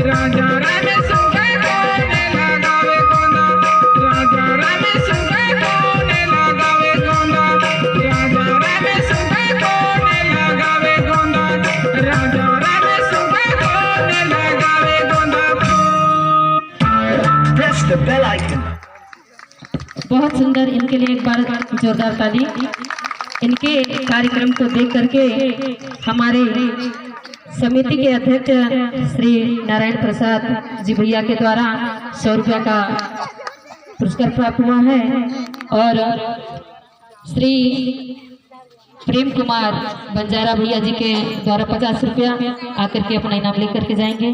राजा राम सुगा कोने लगावे गोंदा राजा the bell icon. बहुत सुंदर, इनके लिए एक बार जोरदार ताली। इनके कार्यक्रम को देख करके हमारे समिति के अध्यक्ष श्री नारायण प्रसाद जी भैया के द्वारा 100 रुपया का पुरस्कार प्राप्त हुआ है और श्री प्रेम कुमार बंजारा भैया जी के द्वारा 50 रुपया आकर के अपना इनाम लेकर के जाएंगे।